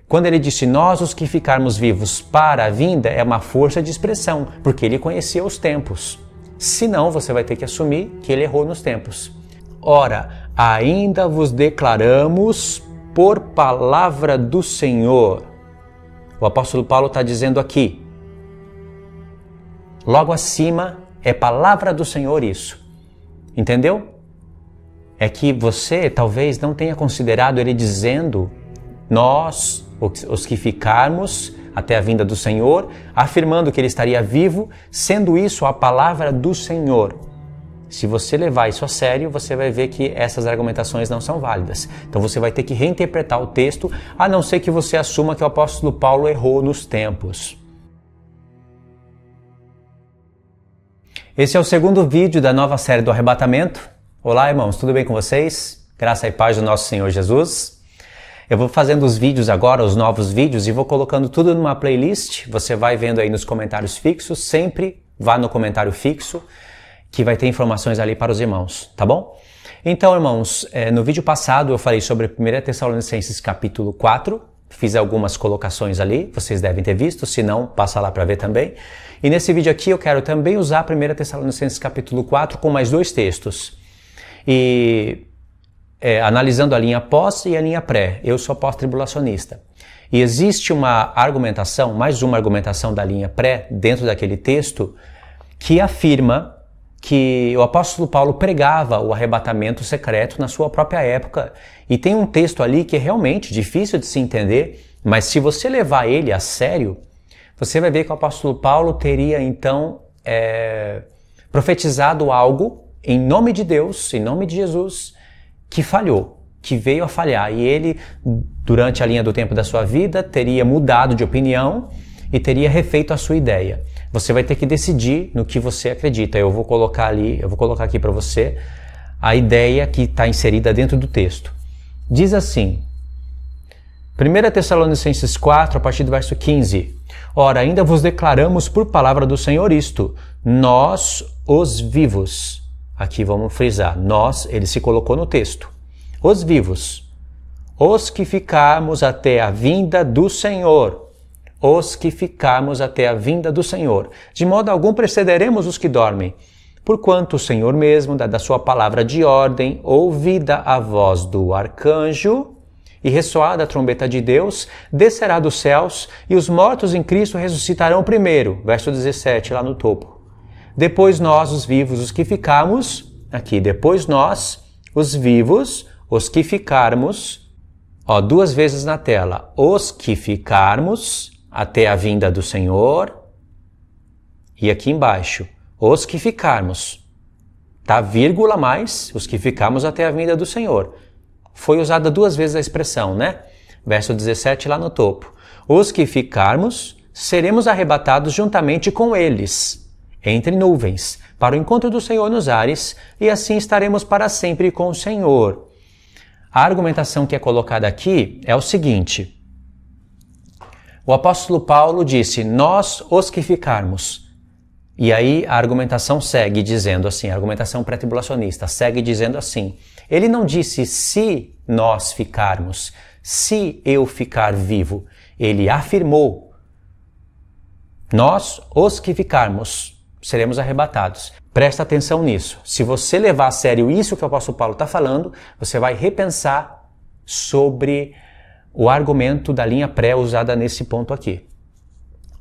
Quando ele disse nós os que ficarmos vivos para a vinda, é uma força de expressão, porque ele conhecia os tempos. Senão, você vai ter que assumir que ele errou nos tempos. Ora, ainda vos declaramos por palavra do Senhor. O apóstolo Paulo está dizendo aqui, logo acima, é palavra do Senhor isso. Entendeu? É que você talvez não tenha considerado ele dizendo nós, os que ficarmos até a vinda do Senhor, afirmando que ele estaria vivo, sendo isso a palavra do Senhor. Se você levar isso a sério, você vai ver que essas argumentações não são válidas. Então você vai ter que reinterpretar o texto, a não ser que você assuma que o apóstolo Paulo errou nos tempos. Esse é o segundo vídeo da nova série do arrebatamento. Olá, irmãos, tudo bem com vocês? Graça e paz do nosso Senhor Jesus. Eu vou fazendo os vídeos agora, os novos vídeos, e vou colocando tudo numa playlist. Você vai vendo aí nos comentários fixos, sempre vá no comentário fixo, que vai ter informações ali para os irmãos, tá bom? Então, irmãos, no vídeo passado eu falei sobre 1 Tessalonicenses capítulo 4, fiz algumas colocações ali, vocês devem ter visto, se não, passa lá para ver também. E nesse vídeo aqui eu quero também usar 1 Tessalonicenses capítulo 4 com mais dois textos. E analisando a linha pós e a linha pré, eu sou pós-tribulacionista. E existe uma argumentação, mais uma argumentação da linha pré, dentro daquele texto, que afirma que o apóstolo Paulo pregava o arrebatamento secreto na sua própria época. E tem um texto ali que é realmente difícil de se entender, mas se você levar ele a sério, você vai ver que o apóstolo Paulo teria então profetizado algo em nome de Deus, em nome de Jesus, que falhou, que veio a falhar. E ele, durante a linha do tempo da sua vida, teria mudado de opinião e teria refeito a sua ideia. Você vai ter que decidir no que você acredita. Eu vou colocar aqui para você a ideia que está inserida dentro do texto. Diz assim, 1 Tessalonicenses 4, a partir do verso 15. Ora, ainda vos declaramos por palavra do Senhor isto, nós, os vivos. Aqui vamos frisar, nós, ele se colocou no texto. Os vivos, os que ficarmos até a vinda do Senhor. Os que ficarmos até a vinda do Senhor. De modo algum precederemos os que dormem. Porquanto o Senhor mesmo, da sua palavra de ordem, ouvida a voz do arcanjo e ressoada a trombeta de Deus, descerá dos céus e os mortos em Cristo ressuscitarão primeiro. Verso 17, lá no topo. Depois nós, os vivos, os que ficarmos, aqui, depois nós, os vivos, os que ficarmos, duas vezes na tela, os que ficarmos até a vinda do Senhor, e aqui embaixo, os que ficarmos, tá, vírgula mais, os que ficarmos até a vinda do Senhor. Foi usada duas vezes a expressão, né? Verso 17 lá no topo. Os que ficarmos, seremos arrebatados juntamente com eles, entre nuvens, para o encontro do Senhor nos ares, e assim estaremos para sempre com o Senhor. A argumentação que é colocada aqui é o seguinte. O apóstolo Paulo disse, nós os que ficarmos. E aí a argumentação segue dizendo assim, a argumentação pré-tribulacionista segue dizendo assim. Ele não disse se nós ficarmos, se eu ficar vivo. Ele afirmou, nós os que ficarmos seremos arrebatados. Presta atenção nisso. Se você levar a sério isso que o apóstolo Paulo está falando, você vai repensar sobre o argumento da linha pré usada nesse ponto aqui.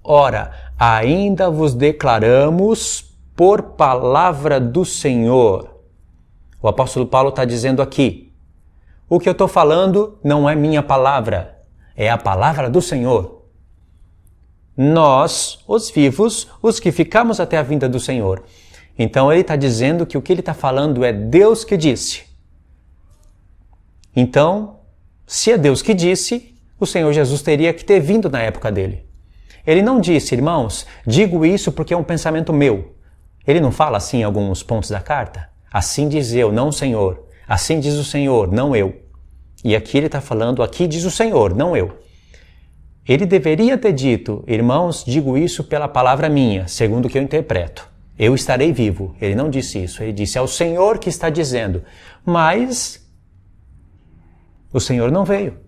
Ora, ainda vos declaramos por palavra do Senhor. O apóstolo Paulo está dizendo aqui, o que eu estou falando não é minha palavra, é a palavra do Senhor. Nós, os vivos, os que ficamos até a vinda do Senhor. Então ele está dizendo que o que ele está falando é Deus que disse. Então, se é Deus que disse, o Senhor Jesus teria que ter vindo na época dele. Ele não disse, irmãos, digo isso porque é um pensamento meu. Ele não fala assim em alguns pontos da carta? Assim diz eu, não o Senhor. Assim diz o Senhor, não eu. E aqui ele está falando, aqui diz o Senhor, não eu. Ele deveria ter dito, irmãos, digo isso pela palavra minha, segundo o que eu interpreto. Eu estarei vivo. Ele não disse isso. Ele disse, é o Senhor que está dizendo. Mas o Senhor não veio.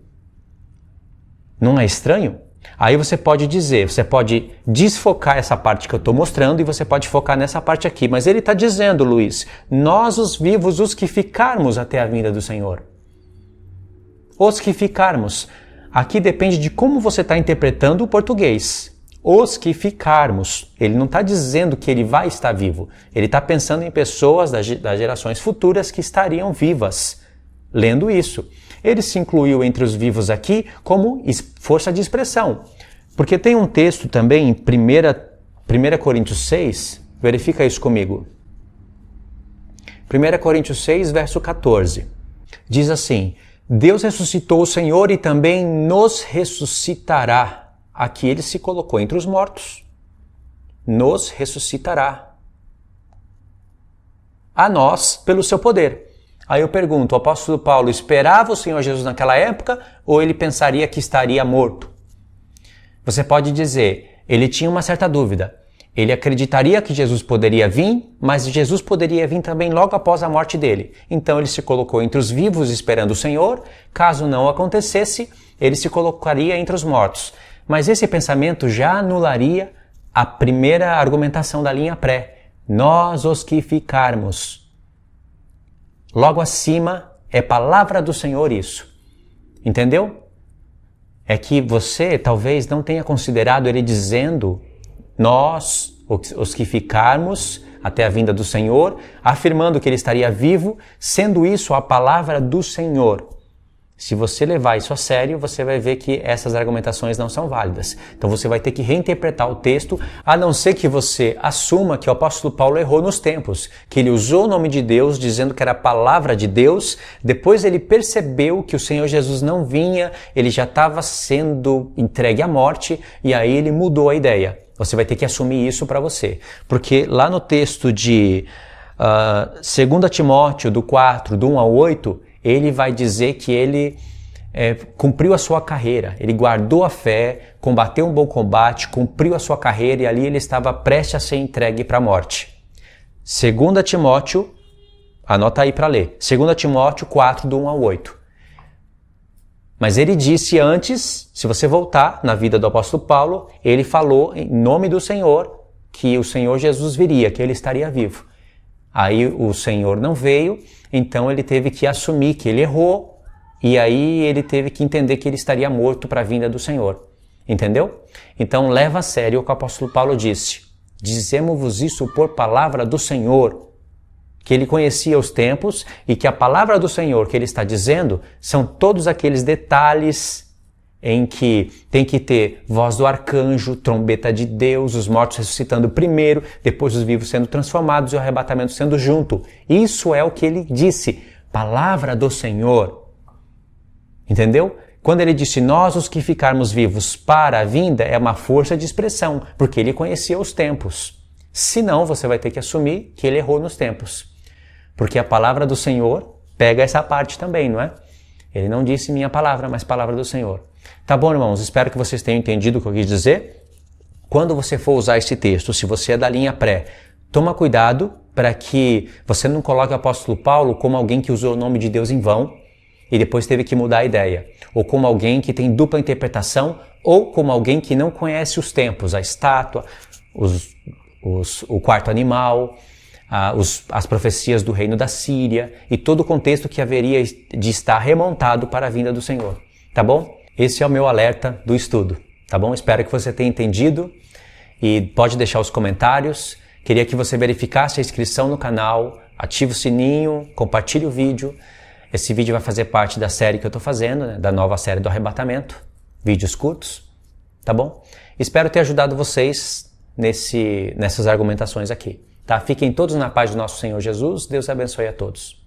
Não é estranho? Aí você pode dizer, você pode desfocar essa parte que eu estou mostrando e você pode focar nessa parte aqui. Mas ele está dizendo, Luiz, nós os vivos, os que ficarmos até a vinda do Senhor. Os que ficarmos. Aqui depende de como você está interpretando o português. Os que ficarmos. Ele não está dizendo que ele vai estar vivo. Ele está pensando em pessoas das gerações futuras que estariam vivas. Lendo isso. Ele se incluiu entre os vivos aqui como força de expressão. Porque tem um texto também em 1 Coríntios 6, verifica isso comigo. 1 Coríntios 6, verso 14. Diz assim, Deus ressuscitou o Senhor e também nos ressuscitará. Aqui ele se colocou entre os mortos. Nos ressuscitará. A nós, pelo seu poder. Aí eu pergunto, o apóstolo Paulo esperava o Senhor Jesus naquela época ou ele pensaria que estaria morto? Você pode dizer, ele tinha uma certa dúvida. Ele acreditaria que Jesus poderia vir, mas Jesus poderia vir também logo após a morte dele. Então ele se colocou entre os vivos esperando o Senhor. Caso não acontecesse, ele se colocaria entre os mortos. Mas esse pensamento já anularia a primeira argumentação da linha pré. Nós os que ficarmos. Logo acima é palavra do Senhor isso. Entendeu? É que você talvez não tenha considerado ele dizendo nós, os que ficarmos até a vinda do Senhor, afirmando que ele estaria vivo, sendo isso a palavra do Senhor. Se você levar isso a sério, você vai ver que essas argumentações não são válidas. Então você vai ter que reinterpretar o texto, a não ser que você assuma que o apóstolo Paulo errou nos tempos, que ele usou o nome de Deus dizendo que era a palavra de Deus, depois ele percebeu que o Senhor Jesus não vinha, ele já estava sendo entregue à morte e aí ele mudou a ideia. Você vai ter que assumir isso para você. Porque lá no texto de 2 Timóteo, do 4, do 1 ao 8, ele vai dizer que ele cumpriu a sua carreira, ele guardou a fé, combateu um bom combate, cumpriu a sua carreira e ali ele estava prestes a ser entregue para a morte. 2 Timóteo, anota aí para ler, 2 Timóteo 4, do 1 ao 8. Mas ele disse antes, se você voltar na vida do apóstolo Paulo, ele falou em nome do Senhor que o Senhor Jesus viria, que ele estaria vivo. Aí o Senhor não veio, então ele teve que assumir que ele errou e aí ele teve que entender que ele estaria morto para a vinda do Senhor. Entendeu? Então leva a sério o que o apóstolo Paulo disse. Dizemos-vos isso por palavra do Senhor, que ele conhecia os tempos e que a palavra do Senhor que ele está dizendo são todos aqueles detalhes em que tem que ter voz do arcanjo, trombeta de Deus, os mortos ressuscitando primeiro, depois os vivos sendo transformados e o arrebatamento sendo junto. Isso é o que ele disse, palavra do Senhor. Entendeu? Quando ele disse, nós os que ficarmos vivos para a vinda, é uma força de expressão, porque ele conhecia os tempos. Senão, você vai ter que assumir que ele errou nos tempos. Porque a palavra do Senhor pega essa parte também, não é? Ele não disse minha palavra, mas palavra do Senhor. Tá bom, irmãos? Espero que vocês tenham entendido o que eu quis dizer. Quando você for usar esse texto, se você é da linha pré, toma cuidado para que você não coloque o apóstolo Paulo como alguém que usou o nome de Deus em vão e depois teve que mudar a ideia. Ou como alguém que tem dupla interpretação, ou como alguém que não conhece os tempos, a estátua, o quarto animal, as profecias do reino da Síria e todo o contexto que haveria de estar remontado para a vinda do Senhor. Tá bom? Esse é o meu alerta do estudo. Tá bom? Espero que você tenha entendido e pode deixar os comentários. Queria que você verificasse a inscrição no canal, ative o sininho, compartilhe o vídeo. Esse vídeo vai fazer parte da série que eu estou fazendo, né? Da nova série do arrebatamento. Vídeos curtos. Tá bom? Espero ter ajudado vocês nessas argumentações aqui. Tá? Fiquem todos na paz do nosso Senhor Jesus. Deus abençoe a todos.